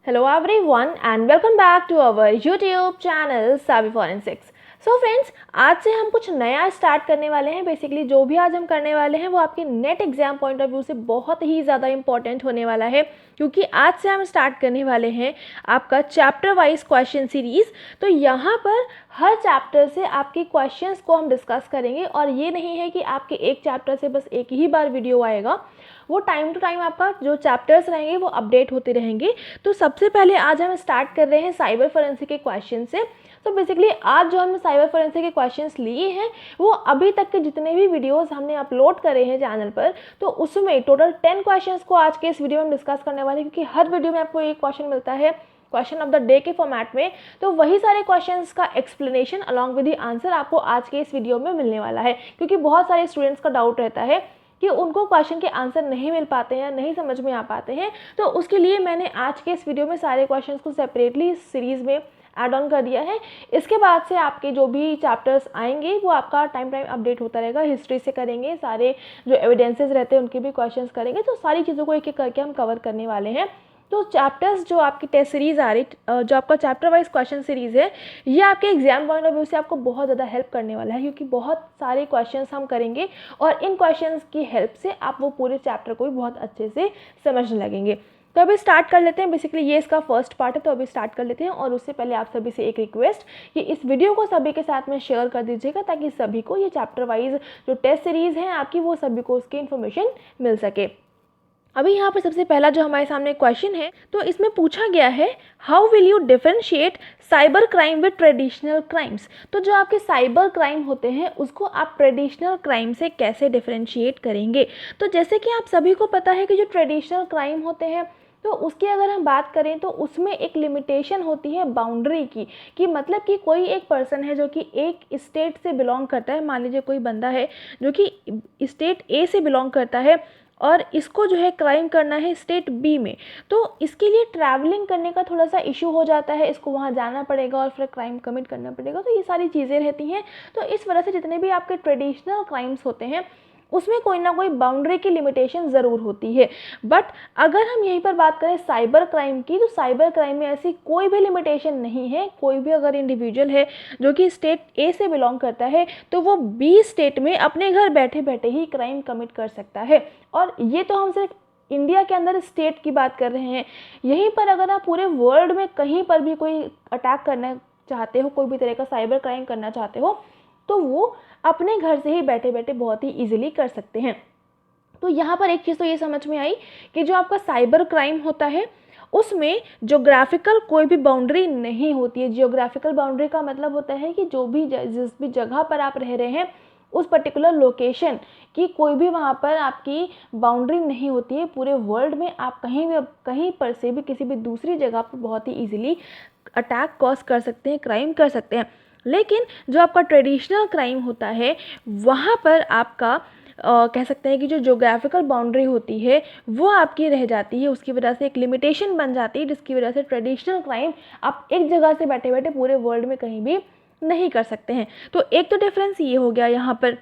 Hello everyone and welcome back to our YouTube channel savvyforensics. So friends, आज से हम कुछ नया स्टार्ट करने वाले हैं। बेसिकली जो भी आज हम करने वाले हैं वो आपके net exam point of view से बहुत ही ज़्यादा इंपॉर्टेंट होने वाला है, क्योंकि आज से हम स्टार्ट करने वाले हैं आपका चैप्टर वाइज क्वेश्चन सीरीज़। तो यहाँ पर हर चैप्टर से आपके क्वेश्चंस को हम डिस्कस करेंगे, और ये नहीं है कि आपके एक चैप्टर से बस एक ही बार वीडियो आएगा, वो टाइम टू टाइम आपका जो चैप्टर्स रहेंगे वो अपडेट होते रहेंगे। तो सबसे पहले आज हम स्टार्ट कर रहे हैं साइबर फोरेंसिक के क्वेश्चन से। तो बेसिकली आज जो हमने साइबर फोरेंसिक के क्वेश्चंस लिए हैं वो अभी तक के जितने भी वीडियोस हमने अपलोड करे हैं चैनल पर, तो उसमें टोटल 10 क्वेश्चंस को आज के इस वीडियो में हम डिस्कस करने वाले हैं, क्योंकि हर वीडियो में आपको एक क्वेश्चन मिलता है क्वेश्चन ऑफ द डे के फॉर्मेट में। तो वही सारे क्वेश्चंस का explanation along with the answer आपको आज के इस वीडियो में मिलने वाला है, क्योंकि बहुत सारे स्टूडेंट्स का डाउट रहता है कि उनको क्वेश्चन के आंसर नहीं मिल पाते हैं या नहीं समझ में आ पाते हैं। तो उसके लिए मैंने आज के इस वीडियो में सारे क्वेश्चंस को सेपरेटली इस सीरीज़ में ऐड ऑन कर दिया है। इसके बाद से आपके जो भी चैप्टर्स आएंगे वो आपका टाइम अपडेट होता रहेगा। हिस्ट्री से करेंगे, सारे जो एविडेंसेस रहते हैं उनके भी क्वेश्चंस करेंगे। तो सारी चीज़ों को एक एक करके हम कवर करने वाले हैं। तो चैप्टर्स जो आपकी टेस्ट सीरीज़ आ रही, जो आपका चैप्टर वाइज क्वेश्चन सीरीज़ है, ये आपके एग्जाम पॉइंट ऑफ व्यू से आपको बहुत ज़्यादा हेल्प करने वाला है, क्योंकि बहुत सारे क्वेश्चंस हम करेंगे और इन क्वेश्चंस की हेल्प से आप वो पूरे चैप्टर को भी बहुत अच्छे से समझने लगेंगे। तो अभी स्टार्ट कर लेते हैं। बेसिकली ये इसका फर्स्ट पार्ट है, तो अभी स्टार्ट कर लेते हैं। और उससे पहले आप सभी से एक रिक्वेस्ट कि इस वीडियो को सभी के साथ में शेयर कर दीजिएगा, ताकि सभी को ये चैप्टर वाइज जो टेस्ट सीरीज़ है आपकी, वो सभी को उसकी इन्फॉर्मेशन मिल सके। अभी यहाँ पर सबसे पहला जो हमारे सामने क्वेश्चन है, तो इसमें पूछा गया है how will you differentiate cyber crime with traditional crimes. तो जो आपके साइबर क्राइम होते हैं उसको आप ट्रेडिशनल क्राइम से कैसे डिफरेंशिएट करेंगे। तो जैसे कि आप सभी को पता है कि जो ट्रेडिशनल क्राइम होते हैं, तो उसकी अगर हम बात करें तो उसमें एक लिमिटेशन होती है बाउंड्री की, कि मतलब कि कोई एक पर्सन है जो कि एक स्टेट से बिलोंग करता है। मान लीजिए कोई बंदा है जो कि स्टेट ए से बिलोंग करता है और इसको जो है क्राइम करना है स्टेट बी में, तो इसके लिए ट्रैवलिंग करने का थोड़ा सा इशू हो जाता है। इसको वहाँ जाना पड़ेगा और फिर क्राइम कमिट करना पड़ेगा। तो ये सारी चीज़ें रहती हैं। तो इस वजह से जितने भी आपके ट्रेडिशनल क्राइम्स होते हैं उसमें कोई ना कोई बाउंड्री की लिमिटेशन ज़रूर होती है। बट अगर हम यहीं पर बात करें साइबर क्राइम की, तो साइबर क्राइम में ऐसी कोई भी लिमिटेशन नहीं है। कोई भी अगर इंडिविजुअल है जो कि स्टेट ए से बिलोंग करता है, तो वो बी स्टेट में अपने घर बैठे बैठे ही क्राइम कमिट कर सकता है। और ये तो हम सिर्फ इंडिया के अंदर स्टेट की बात कर रहे हैं। यहीं पर अगर आप पूरे वर्ल्ड में कहीं पर भी कोई अटैक करना चाहते हो, कोई भी तरह का साइबर क्राइम करना चाहते हो, तो वो अपने घर से ही बैठे बैठे बहुत ही इजीली कर सकते हैं। तो यहाँ पर एक चीज़ तो ये समझ में आई कि जो आपका साइबर क्राइम होता है उसमें ज्योग्राफिकल कोई भी बाउंड्री नहीं होती है। जियोग्राफिकल बाउंड्री का मतलब होता है कि जो भी जिस भी जगह पर आप रह रहे हैं उस पर्टिकुलर लोकेशन की कोई भी वहाँ पर आपकी बाउंड्री नहीं होती है। पूरे वर्ल्ड में आप कहीं पर से भी किसी भी दूसरी जगह पर बहुत ही ईजिली अटैक कॉज कर सकते हैं, क्राइम कर सकते हैं। लेकिन जो आपका ट्रेडिशनल क्राइम होता है वहाँ पर आपका कह सकते हैं कि जो ज्योग्राफिकल बाउंड्री होती है वो आपकी रह जाती है। उसकी वजह से एक लिमिटेशन बन जाती है, जिसकी वजह से ट्रेडिशनल क्राइम आप एक जगह से बैठे बैठे पूरे वर्ल्ड में कहीं भी नहीं कर सकते हैं। तो एक तो डिफरेंस ये हो गया यहाँ पर।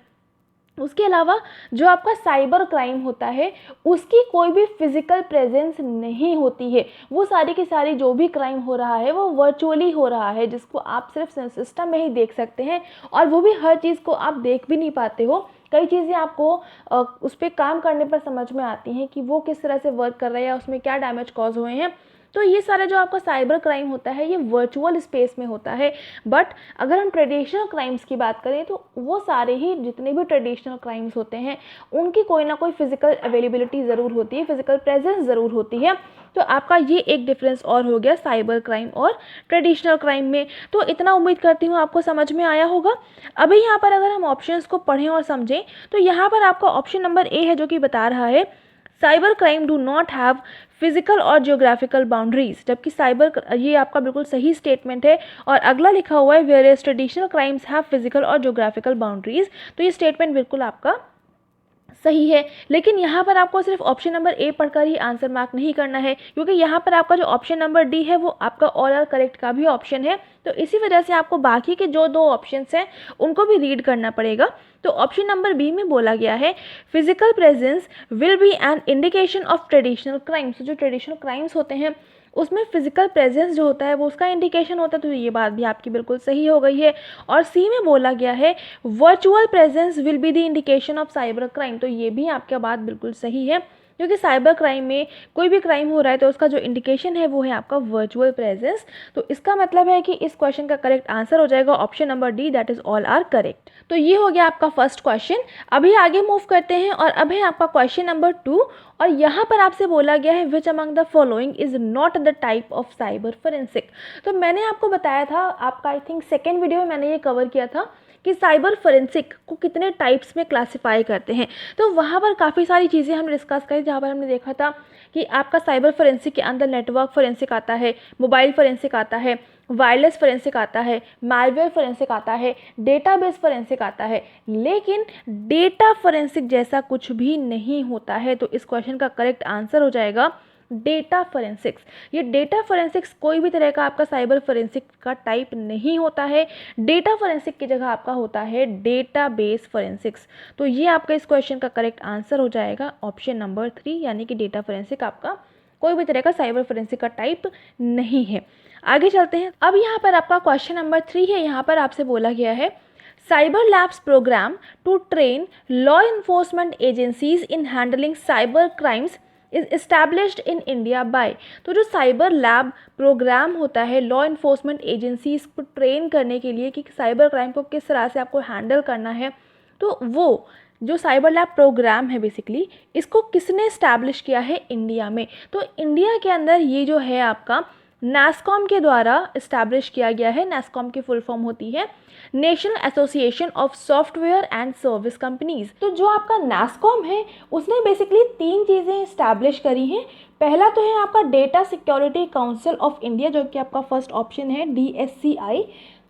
उसके अलावा जो आपका साइबर क्राइम होता है उसकी कोई भी फिजिकल प्रेजेंस नहीं होती है। वो सारी की सारी जो भी क्राइम हो रहा है वो वर्चुअली हो रहा है, जिसको आप सिर्फ सिस्टम में ही देख सकते हैं, और वो भी हर चीज़ को आप देख भी नहीं पाते हो। कई चीज़ें आपको उस पर काम करने पर समझ में आती हैं कि वो किस तरह से वर्क कर रहा है या उसमें क्या डैमेज कॉज हुए हैं। तो ये सारा जो आपका साइबर क्राइम होता है ये वर्चुअल स्पेस में होता है। बट अगर हम ट्रेडिशनल क्राइम्स की बात करें तो वो सारे ही जितने भी ट्रेडिशनल क्राइम्स होते हैं उनकी कोई ना कोई फिजिकल अवेलेबिलिटी ज़रूर होती है, फिजिकल प्रेजेंस ज़रूर होती है। तो आपका ये एक डिफरेंस और हो गया साइबर क्राइम और ट्रेडिशनल क्राइम में। तो इतना उम्मीद करती हूँ आपको समझ में आया होगा। अभी यहाँ पर अगर हम ऑप्शंस को पढ़ें और समझें तो यहाँ पर आपका ऑप्शन नंबर ए है जो कि बता रहा है cyber crime do not have physical और जियोग्राफिकल बाउंड्रीज, जबकि ये आपका बिल्कुल सही स्टेटमेंट है। और अगला लिखा हुआ है whereas traditional crimes have physical और जियोग्राफिकल बाउंड्रीज। तो ये स्टेटमेंट बिल्कुल आपका सही है। लेकिन यहाँ पर आपको सिर्फ ऑप्शन नंबर ए पढ़कर ही आंसर मार्क नहीं करना है, क्योंकि यहाँ पर आपका जो ऑप्शन नंबर डी है वो आपका ऑल आर करेक्ट का भी ऑप्शन है। तो इसी वजह से आपको बाकी के जो दो ऑप्शंस हैं उनको भी रीड करना पड़ेगा। तो ऑप्शन नंबर बी में बोला गया है physical presence will be an indication of traditional crimes. जो ट्रेडिशनल क्राइम्स होते हैं उसमें फिजिकल प्रेजेंस जो होता है वो उसका इंडिकेशन होता है, तो ये बात भी आपकी बिल्कुल सही हो गई है। और सी में बोला गया है virtual presence will be the indication of cyber crime, तो ये भी आपका बात बिल्कुल सही है, क्योंकि साइबर क्राइम में कोई भी क्राइम हो रहा है तो उसका जो इंडिकेशन है वो है आपका वर्चुअल प्रेजेंस। तो इसका मतलब है कि इस क्वेश्चन का करेक्ट आंसर हो जाएगा option number D, that is all are correct. तो ये हो गया आपका फर्स्ट क्वेश्चन। अभी आगे मूव करते हैं और अब है आपका क्वेश्चन नंबर 2, और यहाँ पर आपसे बोला गया है which among the following is not the type of cyber forensic. तो मैंने आपको बताया था, आपका आई थिंक सेकेंड वीडियो में मैंने ये कवर किया था कि साइबर फोरेंसिक को कितने टाइप्स में क्लासिफाई करते हैं। तो वहाँ पर काफ़ी सारी चीज़ें हमने डिस्कस करी, जहाँ पर हमने देखा था कि आपका साइबर फोरेंसिक के अंदर नेटवर्क फोरेंसिक आता है, मोबाइल फोरेंसिक आता है, वायरलेस फोरेंसिक आता है, मालवेयर फोरेंसिक आता है, डेटाबेस फोरेंसिक आता है, लेकिन डेटा फोरेंसिक जैसा कुछ भी नहीं होता है। तो इस क्वेश्चन का करेक्ट आंसर हो जाएगा डेटा फोरेंसिक्स। ये डेटा फोरेंसिक्स कोई भी तरह का आपका साइबर फोरेंसिक का टाइप नहीं होता है। डेटा फोरेंसिक की जगह आपका होता है डेटाबेस फोरेंसिक्स। तो ये आपका इस क्वेश्चन का करेक्ट आंसर हो जाएगा ऑप्शन नंबर 3, यानी कि डेटा फोरेंसिक आपका कोई भी तरह का साइबर फोरेंसिक का टाइप नहीं है। आगे चलते हैं। अब यहाँ पर आपका क्वेश्चन नंबर 3 है। यहाँ पर आपसे बोला गया है cyber labs program to train law enforcement agencies in handling cyber crimes is established in India by. तो जो साइबर लैब प्रोग्राम होता है लॉ इन्फोर्समेंट एजेंसीज को ट्रेन करने के लिए कि साइबर क्राइम को किस तरह से आपको हैंडल करना है, तो वो जो साइबर लैब प्रोग्राम है बेसिकली इसको किसने इस्टेब्लिश किया है इंडिया में। तो इंडिया के अंदर ये जो है आपका नास्कॉम के द्वारा इस्टेब्लिश किया गया है। नास्कॉम की फुल फॉर्म होती है national association of software and service companies. तो जो आपका नास्कॉम है उसने बेसिकली 3 चीज़ें इस्टेब्लिश करी हैं। पहला तो है आपका data security council of India, जो कि आपका फर्स्ट ऑप्शन है DSCI।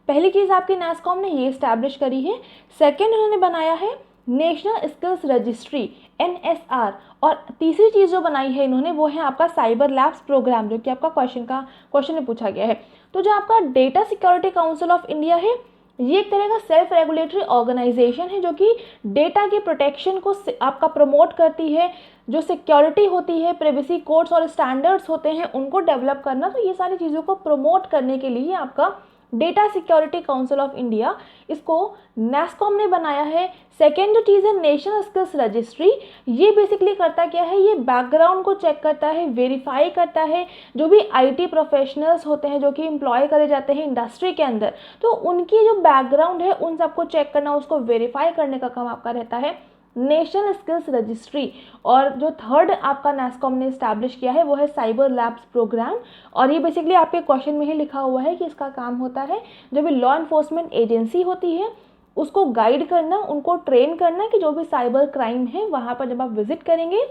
पहली चीज़ आपकी नास्कॉम ने ये इस्टेब्लिश करी है। सेकेंड उन्होंने बनाया है नेशनल स्किल्स रजिस्ट्री NSR, और तीसरी चीज़ जो बनाई है इन्होंने वो है आपका साइबर लैब्स प्रोग्राम, जो कि आपका क्वेश्चन में पूछा गया है। तो जो आपका data security council of India है ये एक तरह का सेल्फ रेगुलेटरी ऑर्गेनाइजेशन है जो कि डेटा के प्रोटेक्शन को आपका प्रमोट करती है। जो सिक्योरिटी होती है, प्राइवेसी कोड्स और स्टैंडर्ड्स होते हैं उनको डेवलप करना, तो ये सारी चीज़ों को प्रमोट करने के लिए आपका data security council of India इसको नास्कॉम ने बनाया है। सेकेंड जो चीज़ है नेशनल स्किल्स रजिस्ट्री, ये बेसिकली करता क्या है, ये बैकग्राउंड को चेक करता है, वेरीफाई करता है जो भी IT प्रोफेशनल्स होते हैं जो कि एम्प्लॉय करे जाते हैं इंडस्ट्री के अंदर, तो उनकी जो बैकग्राउंड है उन सबको चेक करना, उसको वेरीफाई करने का काम आपका रहता है नेशनल स्किल्स रजिस्ट्री। और जो थर्ड आपका नास्कॉम ने इस्टेब्लिश किया है वो है साइबर लैब्स प्रोग्राम, और ये बेसिकली आपके क्वेश्चन में ही लिखा हुआ है कि इसका काम होता है जो भी लॉ इन्फोर्समेंट एजेंसी होती है उसको गाइड करना, उनको ट्रेन करना कि जो भी साइबर क्राइम है वहाँ पर जब आप विजिट करेंगे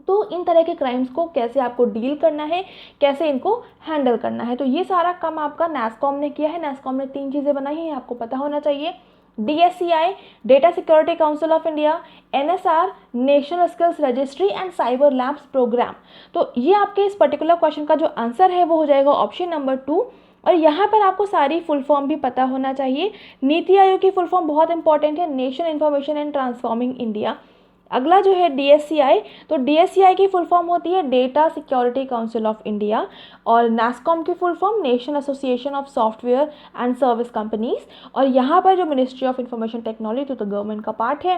तो इन तरह के क्राइम्स को कैसे आपको डील करना है, कैसे इनको हैंडल करना है। तो ये सारा काम आपका नास्कॉम ने किया है। नास्कॉम ने 3 चीज़ें बनाई हैं, आपको पता होना चाहिए। DSCI data security council of India, NSR national skills registry and cyber labs program. तो ये आपके इस पर्टिकुलर क्वेश्चन का जो आंसर है वो हो जाएगा ऑप्शन नंबर 2। और यहाँ पर आपको सारी फुल फॉर्म भी पता होना चाहिए। नीति आयोग की फुल फॉर्म बहुत इंपॉर्टेंट है, nation information and transforming India. अगला जो है DSCI, तो DSCI की फुल फॉर्म होती है data security council of India, और नास्कॉम की full form national association of software and service companies. और यहाँ पर जो मिनिस्ट्री ऑफ इंफॉर्मेशन टेक्नोलॉजी तो गवर्नमेंट का पार्ट है।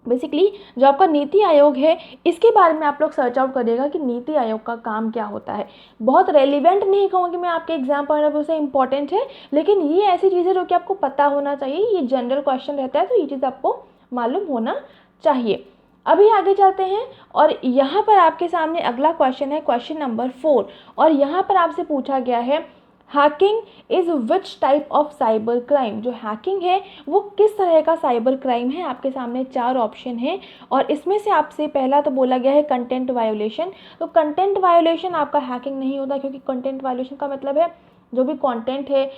बेसिकली जो आपका नीति आयोग है इसके बारे में आप लोग सर्च आउट करिएगा कि नीति आयोग का काम क्या होता है। बहुत रेलिवेंट नहीं कहूँगी मैं, आपके एग्जाम पॉइंट ऑफ व्यू से इंपॉर्टेंट है, लेकिन ये ऐसी चीज़ है जो कि आपको पता होना चाहिए। ये जनरल क्वेश्चन रहता है तो ये चीज़ आपको मालूम होना चाहिए। अभी आगे चलते हैं और यहाँ पर आपके सामने अगला क्वेश्चन है क्वेश्चन नंबर 4, और यहाँ पर आपसे पूछा गया है hacking is which type of cyber crime. जो हैकिंग है वो किस तरह का साइबर क्राइम है। आपके सामने 4 ऑप्शन हैं और इसमें से आपसे पहला तो बोला गया है कंटेंट वायोलेशन। तो कंटेंट वायोलेशन आपका हैकिंग नहीं होता, क्योंकि कंटेंट वायोलेशन का मतलब है जो भी कंटेंट है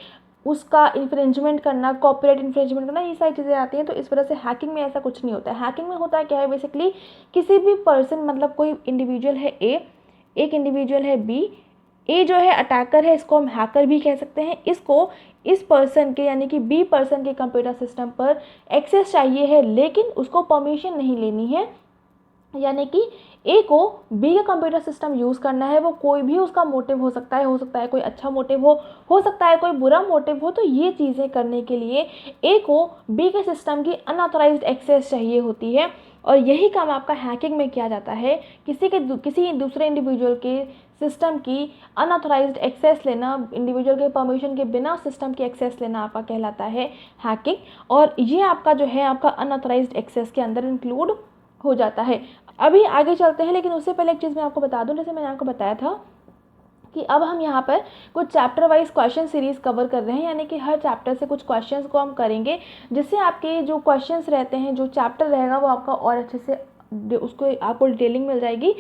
उसका इन्फ्रिंजमेंट करना, कॉपीराइट इन्फ्रिंजमेंट करना, ये सारी चीज़ें आती हैं। तो इस वजह से हैकिंग में ऐसा कुछ नहीं होता है। हैकिंग में होता क्या है बेसिकली किसी भी पर्सन, मतलब कोई इंडिविजुअल है A, एक इंडिविजुअल है B। A जो है अटैकर है, इसको हम हैकर भी कह सकते हैं। इसको इस पर्सन के यानी कि B पर्सन के कंप्यूटर सिस्टम पर एक्सेस चाहिए है, लेकिन उसको परमिशन नहीं लेनी है यानी कि ए को बी का कंप्यूटर सिस्टम यूज़ करना है, वो कोई भी उसका मोटिव हो सकता है कोई अच्छा मोटिव हो सकता है कोई बुरा मोटिव हो। तो ये चीज़ें करने के लिए ए को बी के सिस्टम की अनऑथराइज्ड एक्सेस चाहिए होती है, और यही काम आपका हैकिंग में किया जाता है। किसी दूसरे इंडिविजुअल के सिस्टम की अनऑथराइज्ड एक्सेस लेना, इंडिविजुअल के परमिशन के बिना सिस्टम की एक्सेस लेना आपका कहलाता है हैकिंग, और ये आपका जो है आपका अनऑथराइज्ड एक्सेस के अंदर इंक्लूड हो जाता है। अभी आगे चलते हैं, लेकिन उससे पहले एक चीज़ मैं आपको बता दूं, जैसे मैंने आपको बताया था कि अब हम यहाँ पर कुछ chapter wise question series cover कर रहे हैं, यानी कि हर चैप्टर से कुछ क्वेश्चंस को हम करेंगे, जिससे आपके जो क्वेश्चंस रहते हैं, जो चैप्टर रहेगा वो आपका और अच्छे से उसको आपको डिटेलिंग मिल जाएगी।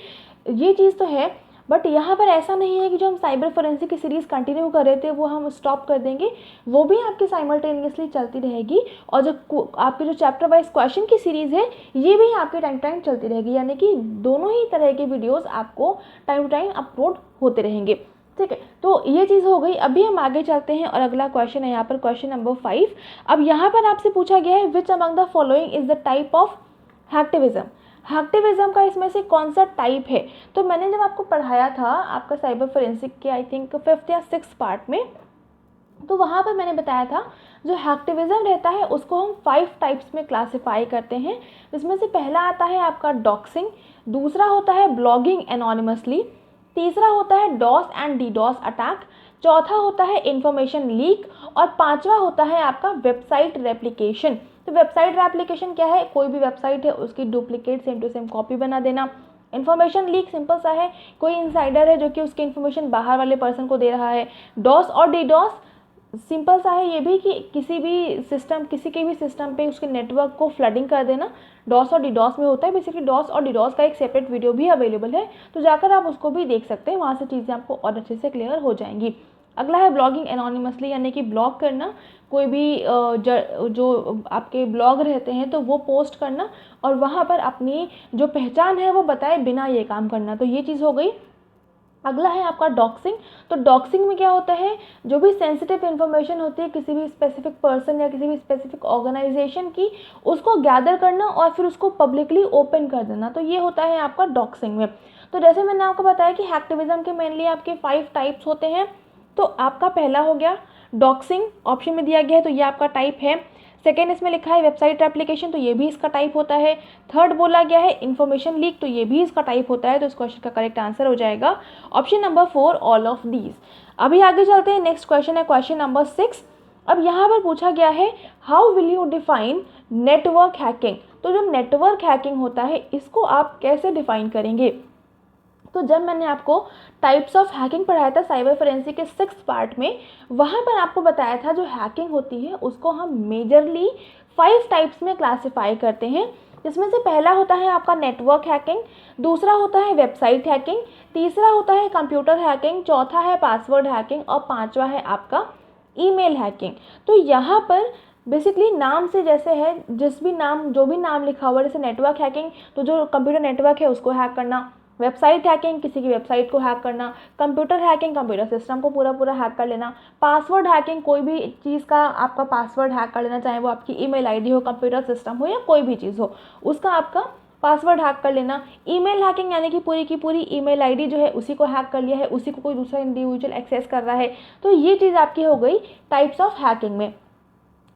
ये चीज़ तो है, बट यहाँ पर ऐसा नहीं है कि जो हम साइबर फोरेंसिक की सीरीज़ कंटिन्यू कर रहे थे वो हम स्टॉप कर देंगे, वो भी आपकी साइमल्टेनियसली चलती रहेगी, और जो आपके जो चैप्टर वाइज क्वेश्चन की सीरीज़ है ये भी आपके टाइम टू टाइम चलती रहेगी, यानी कि दोनों ही तरह के वीडियोज़ आपको टाइम टू टाइम अपलोड होते रहेंगे। ठीक है, तो ये चीज़ हो गई। अभी हम आगे चलते हैं और अगला क्वेश्चन है यहाँ पर क्वेश्चन नंबर 5। अब यहाँ पर आपसे पूछा गया है which among the following is the type of hacktivism. Hacktivism का इसमें से कौन सा टाइप है? तो मैंने जब आपको पढ़ाया था आपका साइबर फोरेंसिक के आई थिंक 5th या 6th पार्ट में, तो वहाँ पर मैंने बताया था जो हैक्टिविज्म रहता है उसको हम 5 टाइप्स में क्लासिफाई करते हैं, जिसमें से पहला आता है आपका डॉक्सिंग, दूसरा होता है ब्लॉगिंग एनोनिमसली, तीसरा होता है डॉस एंड डीडॉस अटैक, चौथा होता है इंफॉर्मेशन लीक, और पांचवा होता है आपका वेबसाइट रेप्लिकेशन। तो वेबसाइट रेप्लिकेशन क्या है? कोई भी वेबसाइट है उसकी duplicate same to same copy बना देना। इन्फॉर्मेशन लीक सिंपल सा है, कोई इनसाइडर है जो कि उसकी इन्फॉर्मेशन बाहर वाले पर्सन को दे रहा है। डॉस और डीडॉस सिंपल सा है ये भी, कि किसी के भी सिस्टम पे उसके नेटवर्क को फ्लडिंग कर देना। डॉस और डीडॉस में होता है बेसिकली। डॉस और डीडॉस का एक सेपरेट वीडियो भी अवेलेबल है, तो जाकर आप उसको भी देख सकते हैं, वहाँ से चीज़ें आपको और अच्छे से क्लियर हो जाएंगी। अगला है ब्लॉगिंग एनोनिमसली, यानी कि ब्लॉग करना, कोई भी जो आपके ब्लॉग रहते हैं तो वो पोस्ट करना और वहाँ पर अपनी जो पहचान है वो बताए बिना ये काम करना, तो ये चीज़ हो गई। अगला है आपका डॉक्सिंग। तो डॉक्सिंग में क्या होता है, जो भी सेंसिटिव इन्फॉर्मेशन होती है किसी भी स्पेसिफिक पर्सन या किसी भी स्पेसिफिक ऑर्गेनाइजेशन की, उसको गैदर करना और फिर उसको पब्लिकली ओपन कर देना, तो ये होता है आपका डॉक्सिंग में। तो जैसे मैंने आपको बताया कि हैक्टिविज्म के मेनली आपके 5 टाइप्स होते हैं, तो आपका पहला हो गया डॉक्सिंग, ऑप्शन में दिया गया है तो ये आपका टाइप है। सेकेंड इसमें लिखा है वेबसाइट एप्लीकेशन, तो ये भी इसका टाइप होता है। थर्ड बोला गया है इन्फॉर्मेशन लीक, तो ये भी इसका टाइप होता है, तो इस क्वेश्चन का करेक्ट आंसर हो जाएगा option number 4 all of these. अभी आगे चलते हैं, नेक्स्ट क्वेश्चन है क्वेश्चन नंबर 6। अब यहाँ पर पूछा गया है how will you define network hacking. तो जो नेटवर्क हैकिंग होता है इसको आप कैसे डिफाइन करेंगे? तो जब मैंने आपको टाइप्स ऑफ हैकिंग पढ़ाया था साइबर फोरेंसिक के 6th पार्ट में, वहाँ पर आपको बताया था जो हैकिंग होती है उसको हम मेजरली 5 टाइप्स में क्लासिफाई करते हैं, जिसमें से पहला होता है आपका नेटवर्क हैकिंग, दूसरा होता है वेबसाइट हैकिंग, तीसरा होता है कंप्यूटर हैकिंग, चौथा है पासवर्ड हैकिंग और पांचवा है आपका ईमेल हैकिंग। तो यहाँ पर बेसिकली नाम से जैसे है, जो भी नाम लिखा हुआ है, जैसे नेटवर्क हैकिंग तो जो कंप्यूटर नेटवर्क है उसको हैक करना, वेबसाइट हैकिंग किसी की वेबसाइट को हैक करना, कंप्यूटर हैकिंग कंप्यूटर सिस्टम को पूरा हैक कर लेना, पासवर्ड हैकिंग कोई भी चीज़ का आपका पासवर्ड हैक कर लेना, चाहे वो आपकी ईमेल आईडी हो, कंप्यूटर सिस्टम हो या कोई भी चीज़ हो, उसका आपका पासवर्ड हैक कर लेना। ईमेल हैकिंग यानी कि पूरी की पूरी ईमेल आईडी जो है उसी को हैक कर लिया है, उसी को कोई दूसरा इंडिविजुअल एक्सेस कर रहा है, तो ये चीज़ आपकी हो गई टाइप्स ऑफ हैकिंग में।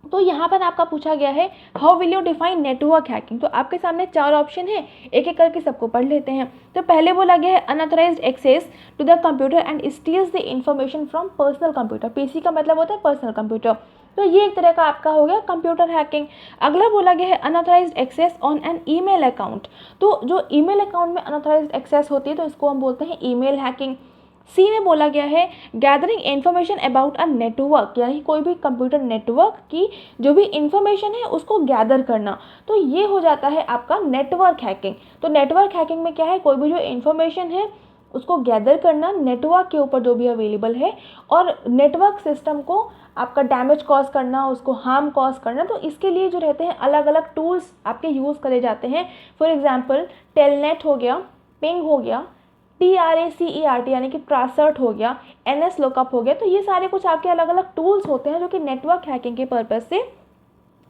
तो यहाँ पर आपका पूछा गया है how will you define network hacking. तो आपके सामने 4 ऑप्शन है, एक एक करके सबको पढ़ लेते हैं। तो पहले बोला गया है unauthorised access to the computer and steals the information from personal computer. PC का मतलब होता है पर्सनल कंप्यूटर, तो ये एक तरह का आपका हो गया कंप्यूटर हैकिंग। अगला बोला गया है unauthorised access on an email account. तो जो ईमेल अकाउंट में अनऑथराइज्ड एक्सेस होती है तो इसको हम बोलते हैं ईमेल हैकिंग। सी में बोला गया है gathering information about a network, यानी कोई भी कंप्यूटर नेटवर्क की जो भी इंफॉर्मेशन है उसको गैदर करना, तो ये हो जाता है आपका नेटवर्क हैकिंग। तो नेटवर्क हैकिंग में क्या है, कोई भी जो इन्फॉर्मेशन है उसको गैदर करना नेटवर्क के ऊपर जो भी अवेलेबल है, और नेटवर्क सिस्टम को आपका डैमेज कॉज करना, उसको हार्म कॉज करना। तो इसके लिए जो रहते हैं अलग अलग टूल्स आपके यूज़ करे जाते हैं। फॉर एग्जांपल टेलनेट हो गया, पिंग हो गया, TRACERT यानी कि ट्रासर्ट हो गया, NS लुकअप हो गया। तो ये सारे कुछ आपके अलग अलग टूल्स होते हैं जो कि नेटवर्क हैकिंग के पर्पज़ से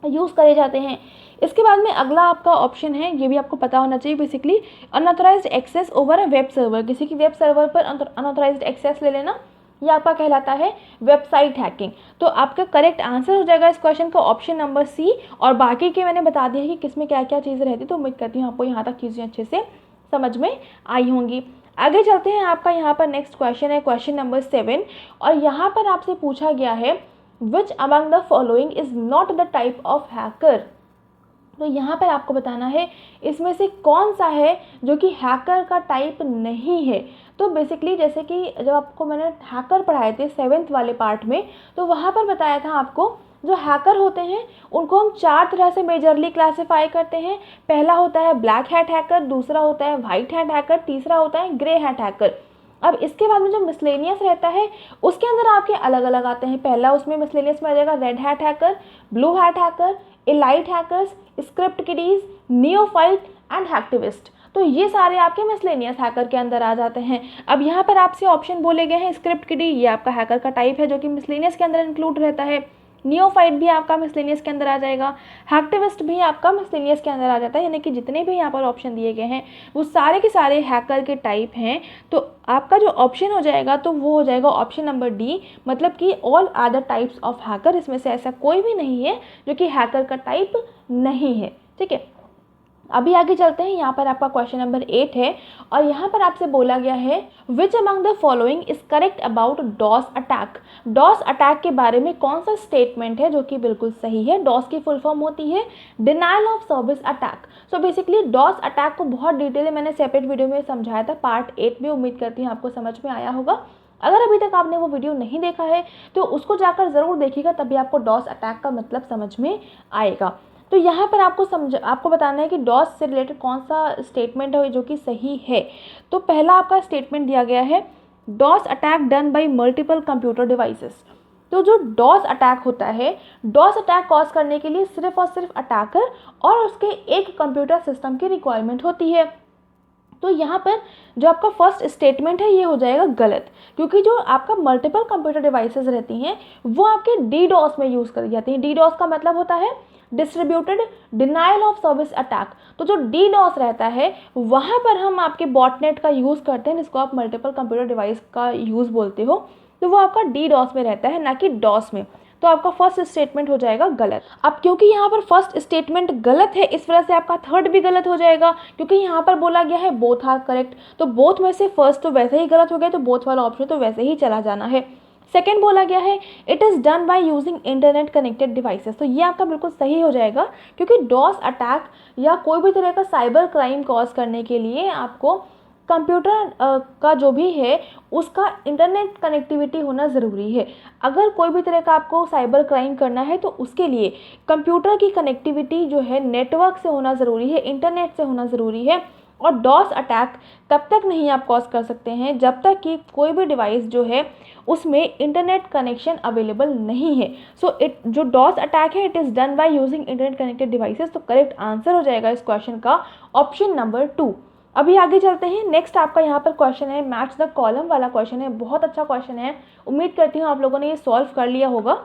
यूज़ करे जाते हैं। इसके बाद में अगला आपका ऑप्शन है, ये भी आपको पता होना चाहिए basically, unauthorised access over a web server, किसी की वेब सर्वर पर अनऑथराइज्ड एक्सेस ले लेना, ये आपका कहलाता है वेबसाइट हैकिंग। तो आपका करेक्ट आंसर हो जाएगा इस क्वेश्चन का ऑप्शन नंबर सी। और बाकी के मैंने बता दिया कि किसमें क्या क्या चीज़ें रहती, तो उम्मीद करती हूँ आपको यहाँ तक चीज़ें अच्छे से समझ में आई होंगी। आगे चलते हैं, आपका यहाँ पर नेक्स्ट क्वेश्चन है क्वेश्चन नंबर 7, और यहाँ पर आपसे पूछा गया है which among the following is not the type of hacker. तो यहाँ पर आपको बताना है इसमें से कौन सा है जो कि हैकर का टाइप नहीं है। तो बेसिकली जैसे कि जब आपको मैंने हैकर पढ़ाए थे 7th वाले पार्ट में, तो वहाँ पर बताया था आपको जो हैकर होते हैं उनको हम 4 तरह से मेजरली क्लासीफाई करते हैं। पहला होता है ब्लैक हैट हैकर, दूसरा होता है वाइट हैट हैकर, तीसरा होता है ग्रे हैट हैकर। अब इसके बाद में जो मिसलेनियस रहता है उसके अंदर आपके अलग अलग आते हैं। पहला उसमें मिसलेनियस में आ जाएगा red hat hacker, blue hat hacker, elite hackers, script kiddies, neophyte and hacktivist. तो ये सारे आपके मिसलेनियस हैकर के अंदर आ जाते हैं। अब यहाँ पर आपसे ऑप्शन बोले गए हैं स्क्रिप्ट किडी, ये आपका हैकर का टाइप है जो कि मिसलेनियस के अंदर इंक्लूड रहता है। नियोफाइट भी आपका मिसलेनियस के अंदर आ जाएगा, हैक्टिविस्ट भी आपका मिसलेनियस के अंदर आ जाता है। यानी कि जितने भी यहाँ पर ऑप्शन दिए गए हैं वो सारे के सारे हैकर के टाइप हैं। तो आपका जो ऑप्शन हो जाएगा तो वो हो जाएगा ऑप्शन नंबर डी, मतलब कि all other types of hacker. इसमें से ऐसा कोई भी नहीं है जो कि हैकर का टाइप नहीं है। ठीक है, अभी आगे चलते हैं। यहाँ पर आपका क्वेश्चन नंबर 8 है, और यहाँ पर आपसे बोला गया है which among the following is correct about DoS attack. DoS attack के बारे में कौन सा स्टेटमेंट है जो कि बिल्कुल सही है। डॉस की फुल फॉर्म होती है denial of service attack. So basically DoS attack को बहुत डिटेल में मैंने सेपरेट वीडियो में समझाया था, पार्ट 8 में। उम्मीद करती हूँ आपको समझ में आया होगा। अगर अभी तक आपने वो वीडियो नहीं देखा है तो उसको जाकर ज़रूर देखिएगा, तभी आपको डॉस अटैक का मतलब समझ में आएगा। तो यहाँ पर आपको बताना है कि डॉस से रिलेटेड कौन सा स्टेटमेंट है जो कि सही है। तो पहला आपका स्टेटमेंट दिया गया है DoS attack done by multiple computer devices. तो जो डॉस अटैक होता है, डॉस अटैक कॉज करने के लिए सिर्फ और सिर्फ अटैकर और उसके एक कंप्यूटर सिस्टम की रिक्वायरमेंट होती है। तो यहाँ पर जो आपका फर्स्ट स्टेटमेंट है ये हो जाएगा गलत, क्योंकि जो आपका मल्टीपल कंप्यूटर डिवाइसेस रहती हैं वो आपके डीडॉस में यूज़ करी जाती हैं। डीडॉस का मतलब होता है distributed denial of service attack. तो जो डीडॉस रहता है वहाँ पर हम आपके बॉटनेट का यूज़ करते हैं, जिसको आप मल्टीपल कंप्यूटर डिवाइस का यूज़ बोलते हो। तो वो आपका डीडॉस में रहता है, ना कि डॉस में। तो आपका फर्स्ट स्टेटमेंट हो जाएगा गलत। अब क्योंकि यहाँ पर फर्स्ट स्टेटमेंट गलत है, इस वजह से आपका थर्ड भी गलत हो जाएगा, क्योंकि यहाँ पर बोला गया है बोथ आर करेक्ट। तो बोथ में से फर्स्ट तो वैसे ही गलत हो गया, तो बोथ वाला ऑप्शन तो वैसे ही चला जाना है। सेकेंड बोला गया है it is done by using internet connected devices. तो ये आपका बिल्कुल सही हो जाएगा, क्योंकि डॉस अटैक या कोई भी तरह का साइबर क्राइम कॉज करने के लिए आपको कंप्यूटर का जो भी है उसका इंटरनेट कनेक्टिविटी होना ज़रूरी है। अगर कोई भी तरह का आपको साइबर क्राइम करना है तो उसके लिए कंप्यूटर की कनेक्टिविटी जो है नेटवर्क से होना ज़रूरी है, इंटरनेट से होना ज़रूरी है। और डॉस अटैक तब तक नहीं आप कॉज कर सकते हैं जब तक कि कोई भी डिवाइस जो है उसमें इंटरनेट कनेक्शन अवेलेबल नहीं है। सो जो डॉस अटैक है it is done by using internet connected devices. तो करेक्ट आंसर हो जाएगा इस क्वेश्चन का ऑप्शन नंबर 2। अभी आगे चलते हैं। नेक्स्ट आपका यहाँ पर क्वेश्चन है मैच द कॉलम वाला क्वेश्चन है। बहुत अच्छा क्वेश्चन है, उम्मीद करती हूँ आप लोगों ने ये सॉल्व कर लिया होगा।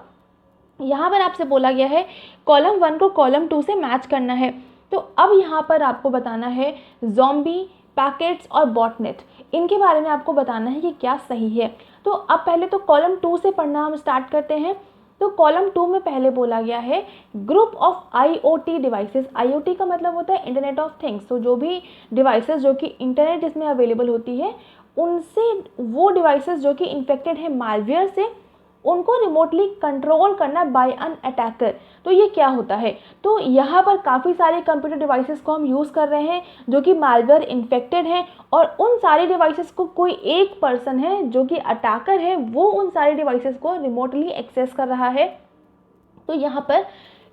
यहाँ पर आपसे बोला गया है कॉलम 1 को कॉलम 2 से मैच करना है। तो अब यहाँ पर आपको बताना है ज़ॉम्बी, पैकेट्स और बॉटनेट, इनके बारे में आपको बताना है कि क्या सही है। तो अब पहले तो कॉलम 2 से पढ़ना हम स्टार्ट करते हैं। तो कॉलम 2 में पहले बोला गया है group of IoT devices. IoT का मतलब होता है इंटरनेट ऑफ थिंग्स। तो जो भी डिवाइसेस जो कि इंटरनेट जिसमें अवेलेबल होती है उनसे वो डिवाइसेस जो कि इन्फेक्टेड है मालवेयर से, उनको रिमोटली कंट्रोल करना बाय एन अटैकर। तो ये क्या होता है, तो यहाँ पर काफ़ी सारे कंप्यूटर डिवाइसेस को हम यूज़ कर रहे हैं जो कि मालवेयर इन्फेक्टेड हैं, और उन सारे डिवाइसेस को कोई एक पर्सन है जो कि अटैकर है वो उन सारे डिवाइसेस को रिमोटली एक्सेस कर रहा है। तो यहाँ पर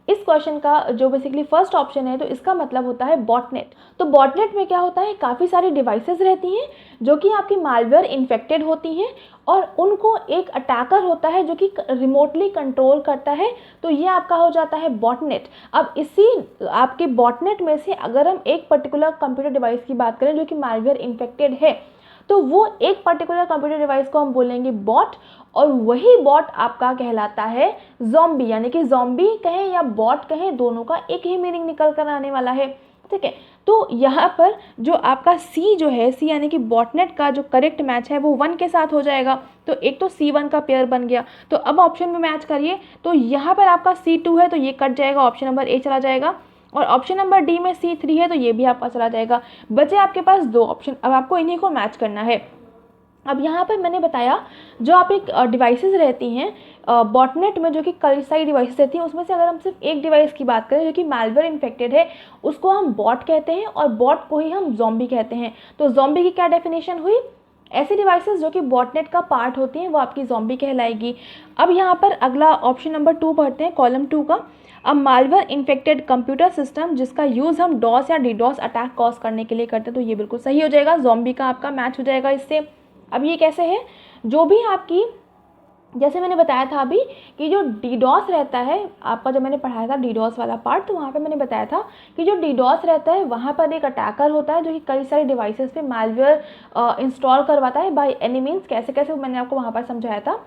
इस क्वेश्चन का जो बेसिकली फर्स्ट ऑप्शन है तो इसका मतलब होता है बॉटनेट। तो बॉटनेट में क्या होता है, काफ़ी सारी डिवाइसेस रहती हैं जो कि आपकी मालवेयर इन्फेक्टेड होती हैं और उनको एक अटैकर होता है जो कि रिमोटली कंट्रोल करता है। तो ये आपका हो जाता है बॉटनेट। अब इसी आपके बॉटनेट में से अगर हम एक पर्टिकुलर कंप्यूटर डिवाइस की बात करें जो कि मालवेयर इन्फेक्टेड है, तो वो एक पर्टिकुलर कंप्यूटर डिवाइस को हम बोलेंगे बॉट, और वही बॉट आपका कहलाता है ज़ॉम्बी, यानी कि ज़ॉम्बी कहें या बॉट कहें, दोनों का एक ही मीनिंग निकल कर आने वाला है। ठीक है, तो यहाँ पर जो आपका सी जो है, सी यानी कि बॉटनेट का जो करेक्ट मैच है वो 1 के साथ हो जाएगा, तो एक तो C1 का पेयर बन गया। तो अब ऑप्शन में मैच करिए, तो यहाँ पर आपका C2 है तो ये कट जाएगा, ऑप्शन नंबर ए चला जाएगा, और ऑप्शन नंबर डी में C3 है तो ये भी आपका चला जाएगा। बचे आपके पास 2 ऑप्शन, अब आपको इन्हीं को मैच करना है। अब यहाँ पर मैंने बताया जो आप एक डिवाइसेस रहती हैं बॉटनेट में, जो कि कई सारी डिवाइसेस रहती हैं, उसमें से अगर हम सिर्फ एक डिवाइस की बात करें जो कि मैलवेयर इन्फेक्टेड है, उसको हम बॉट कहते हैं और बॉट को ही हम ज़ॉम्बी कहते हैं। तो ज़ॉम्बी की क्या डेफिनेशन हुई, ऐसी डिवाइसेस जो कि बॉटनेट का पार्ट होती हैं वो आपकी ज़ॉम्बी कहलाएगी। अब यहाँ पर अगला ऑप्शन नंबर 2 पढ़ते हैं, कॉलम 2 का। अब मालवेयर इन्फेक्टेड कंप्यूटर सिस्टम जिसका यूज़ हम डॉस या डीडॉस अटैक कॉज करने के लिए करते हैं, तो ये बिल्कुल सही हो जाएगा, ज़ॉम्बी का आपका मैच हो जाएगा इससे। अब ये कैसे है, जो भी आपकी, जैसे मैंने बताया था अभी कि जो डीडॉस रहता है आपका, जब मैंने पढ़ाया था डीडॉस वाला पार्ट, तो वहाँ पे मैंने बताया था कि जो डीडॉस रहता है वहाँ पर एक अटैकर होता है जो कि कई सारी डिवाइसेस पे मैलवेयर इंस्टॉल करवाता है बाय एनी मीन्स, कैसे कैसे मैंने आपको वहाँ पर समझाया था।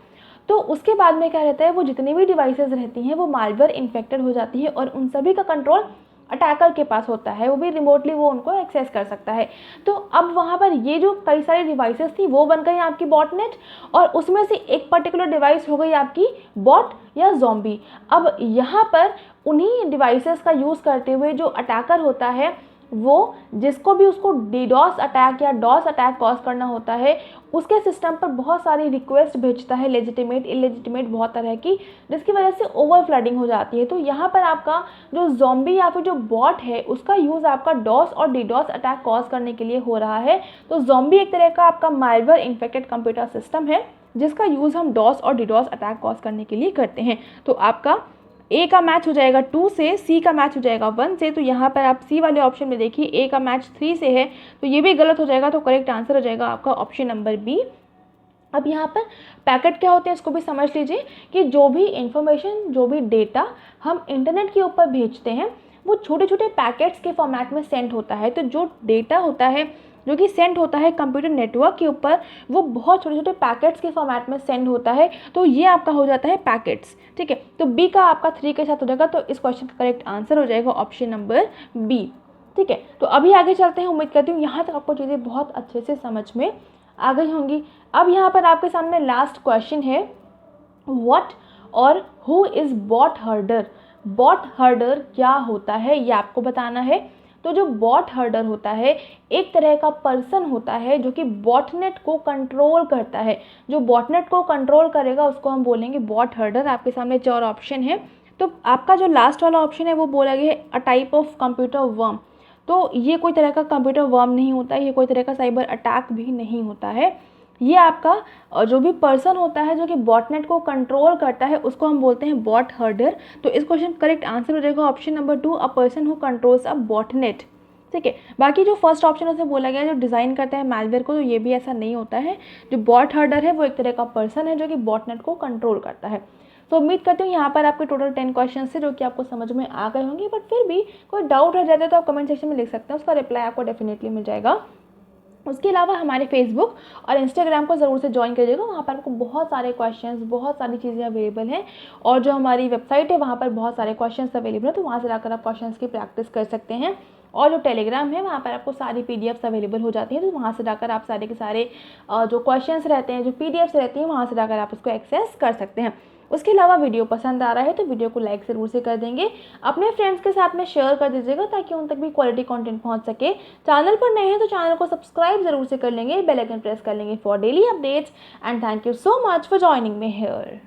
तो उसके बाद में क्या रहता है, वो जितनी भी डिवाइसेस रहती हैं वो मैलवेयर इन्फेक्टेड हो जाती है और उन सभी का कंट्रोल अटैकर के पास होता है, वो भी रिमोटली वो उनको एक्सेस कर सकता है। तो अब वहाँ पर ये जो कई सारी डिवाइसेस थी वो बन गई आपकी बॉटनेट, और उसमें से एक पर्टिकुलर डिवाइस हो गई आपकी बॉट या ज़ॉम्बी। अब यहाँ पर उन्हीं डिवाइसेस का यूज़ करते हुए जो अटैकर होता है, वो जिसको भी उसको डीडॉस अटैक या डॉस अटैक कॉज करना होता है, उसके सिस्टम पर बहुत सारी रिक्वेस्ट भेजता है, लेजिटिमेट इलेजिटिमेट बहुत तरह की, जिसकी वजह से ओवर फ्लडिंग हो जाती है। तो यहाँ पर आपका जो ज़ॉम्बी या फिर जो बॉट है उसका यूज़ आपका डॉस और डीडॉस अटैक कॉज करने के लिए हो रहा है। तो ज़ॉम्बी एक तरह का आपका मैलवेयर इन्फेक्टेड कंप्यूटर सिस्टम है जिसका यूज़ हम डॉस और डीडॉस अटैक कॉज करने के लिए करते हैं। तो आपका ए का मैच हो जाएगा 2 से, सी का मैच हो जाएगा 1 से। तो यहाँ पर आप सी वाले ऑप्शन में देखिए ए का मैच 3 से है, तो ये भी गलत हो जाएगा, तो करेक्ट आंसर हो जाएगा आपका ऑप्शन नंबर बी। अब यहाँ पर पैकेट क्या होते हैं इसको भी समझ लीजिए कि जो भी इंफॉर्मेशन, जो भी डेटा हम इंटरनेट के ऊपर भेजते हैं वो छोटे छोटे पैकेट्स के फॉर्मेट में सेंड होता है। तो जो डेटा होता है जो कि सेंड होता है कंप्यूटर नेटवर्क के ऊपर, वो बहुत छोटे छोटे पैकेट्स के फॉर्मेट में सेंड होता है, तो ये आपका हो जाता है पैकेट्स। ठीक है, तो बी का आपका 3 के साथ हो जाएगा, तो इस क्वेश्चन का करेक्ट आंसर हो जाएगा ऑप्शन नंबर बी। ठीक है, तो अभी आगे चलते हैं। उम्मीद करती हूँ यहाँ तक आपको चीज़ें बहुत अच्छे से समझ में आ गई होंगी। अब यहाँ पर आपके सामने लास्ट क्वेश्चन है, what or who is bot herder. Bot herder क्या होता है ये आपको बताना है। तो जो बॉट हर्डर होता है एक तरह का पर्सन होता है जो कि बॉटनेट को कंट्रोल करता है। जो बॉटनेट को कंट्रोल करेगा उसको हम बोलेंगे बॉट हर्डर। आपके सामने 4 ऑप्शन है, तो आपका जो लास्ट वाला ऑप्शन है वो बोला गया है a type of computer worm. तो ये कोई तरह का कंप्यूटर वर्म नहीं होता है, ये कोई तरह का साइबर अटैक भी नहीं होता है। ये आपका जो भी पर्सन होता है जो कि बॉटनेट को कंट्रोल करता है उसको हम बोलते हैं बॉट हर्डर। तो इस क्वेश्चन करेक्ट आंसर हो जाएगा option number 2, a person who controls a botnet. ठीक है, बाकी जो फर्स्ट ऑप्शन है उसमें बोला गया है जो डिज़ाइन करता है मैलवेयर को, तो ये भी ऐसा नहीं होता है। जो बॉट हर्डर है वो एक तरह का पर्सन है जो कि बॉटनेट को कंट्रोल करता है। तो उम्मीद करती हूँ यहाँ पर आपके टोटल 10 क्वेश्चन थे जो कि आपको समझ में आ गए होंगे, बट फिर भी कोई डाउट रह जाता है तो आप कमेंट सेक्शन में लिख सकते हैं, उसका रिप्लाई आपको डेफिनेटली मिल जाएगा। उसके अलावा हमारे फेसबुक और इंस्टाग्राम को ज़रूर से ज्वाइन करिएगा, वहाँ पर आपको बहुत सारे क्वेश्चंस, बहुत सारी चीज़ें अवेलेबल हैं, और जो हमारी वेबसाइट है वहाँ पर बहुत सारे क्वेश्चंस अवेलेबल हैं, तो वहाँ से जाकर आप क्वेश्चंस की प्रैक्टिस कर सकते हैं। और जो टेलीग्राम है वहाँ पर आपको सारी पीडीएफ्स अवेलेबल हो जाती हैं, तो वहाँ से जाकर आप सारे के सारे जो क्वेश्चंस रहते हैं, जो पीडीएफ्स रहती हैं, वहाँ से जाकर आप उसको एक्सेस कर सकते हैं। उसके अलावा वीडियो पसंद आ रहा है तो वीडियो को लाइक ज़रूर से कर देंगे, अपने फ्रेंड्स के साथ में शेयर कर दीजिएगा ताकि उन तक भी क्वालिटी कंटेंट पहुंच सके। चैनल पर नए हैं तो चैनल को सब्सक्राइब ज़रूर से कर लेंगे, बेल आइकन प्रेस कर लेंगे for daily updates. And thank you so much for joining me here.